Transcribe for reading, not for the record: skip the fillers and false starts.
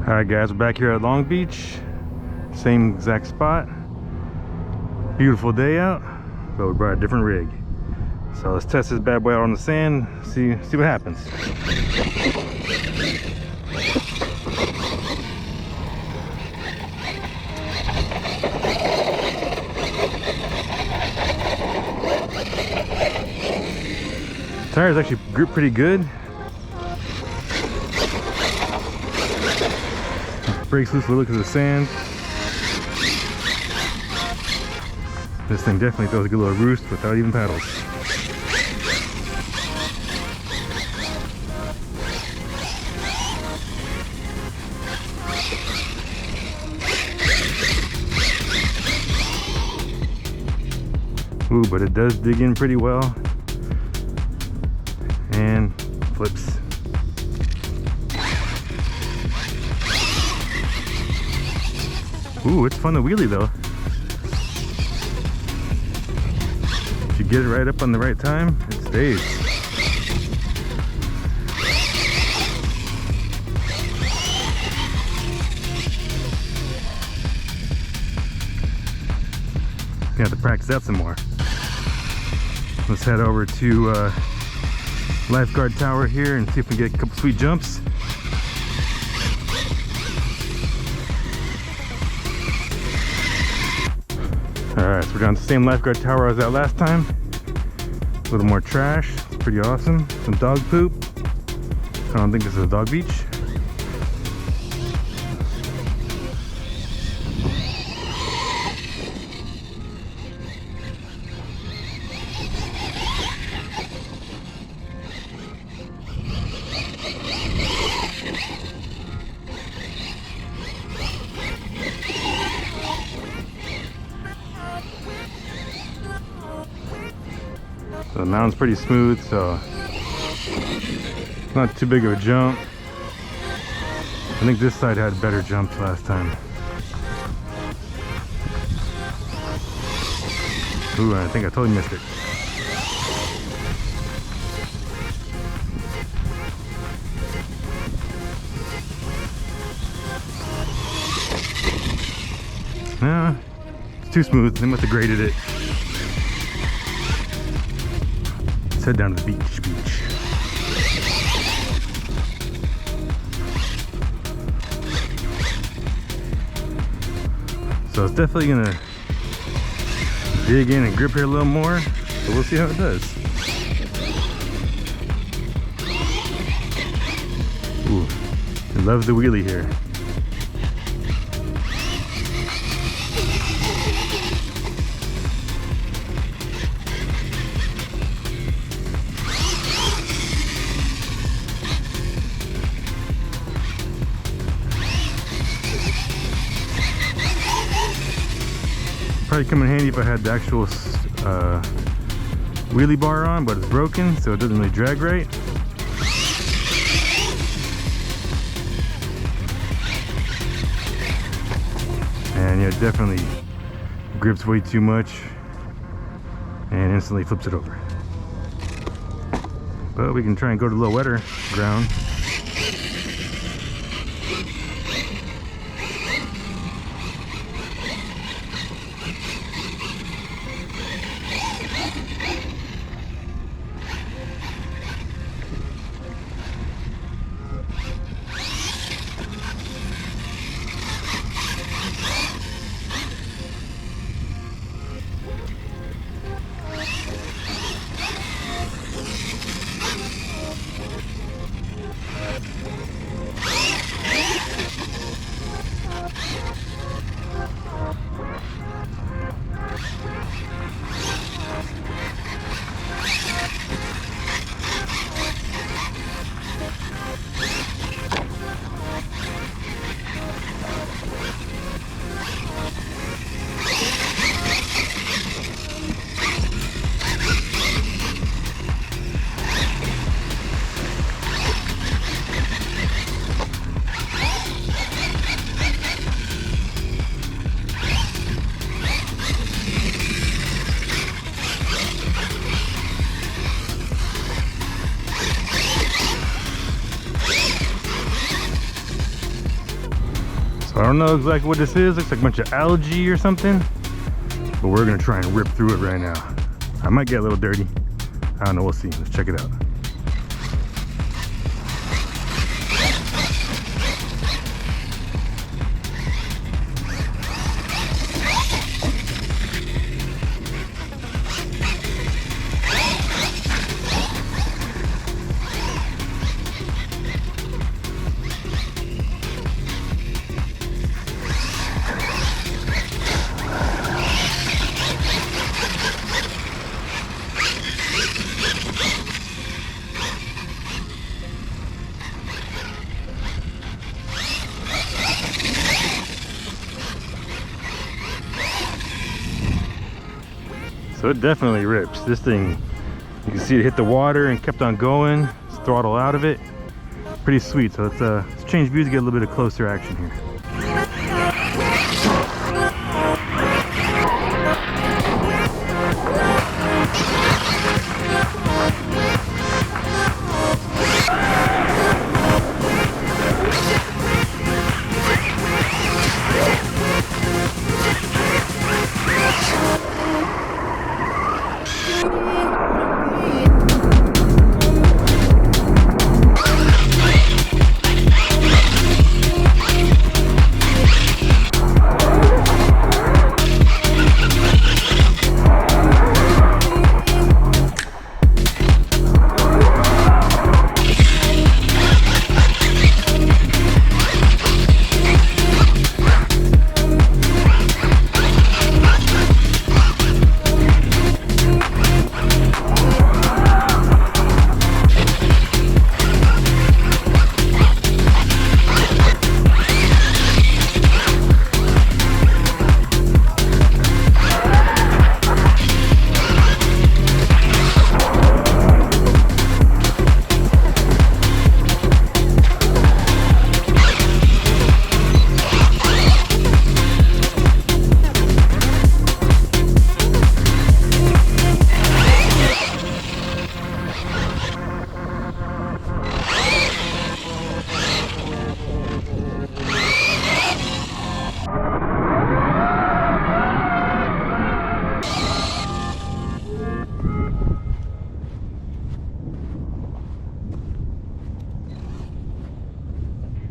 Alright guys, we're back here at Long Beach. Same exact spot. Beautiful day out, but we brought a different rig. So let's test this bad boy out on the sand, see what happens. Tires actually grip pretty good. Brakes loose a little because of the sand. This thing definitely throws a good little roost without even paddles. Ooh, but it does dig in pretty well. And flips. Ooh, it's fun to wheelie though. If you get it right up on the right time, it stays. You have to practice that some more. Let's head over to Lifeguard Tower here and see if we can get a couple sweet jumps. Alright, so we're down the same Lifeguard Tower I was at last time. A little more trash, it's pretty awesome. Some dog poop. I don't think this is a dog beach. So the mountain's pretty smooth, so not too big of a jump. I think this side had better jumps last time. Ooh, I think I totally missed it. No, it's too smooth. They must have graded it. Let's head down to the beach. So it's definitely gonna dig in and grip here a little more, but we'll see how it does. Ooh, I love the wheelie here. Probably come in handy if I had the actual wheelie bar on, but it's broken, so it doesn't really drag right. And yeah, it definitely grips way too much and instantly flips it over. But we can try and go to a little wetter ground. So I don't know exactly what this is. Looks like a bunch of algae or something. But we're gonna try and rip through it right now. I might get a little dirty. I don't know, we'll see. Let's check it out. So it definitely rips. This thing, you can see it hit the water and kept on going. It's throttle out of it. Pretty sweet. So let's change views to get a little bit of closer action here.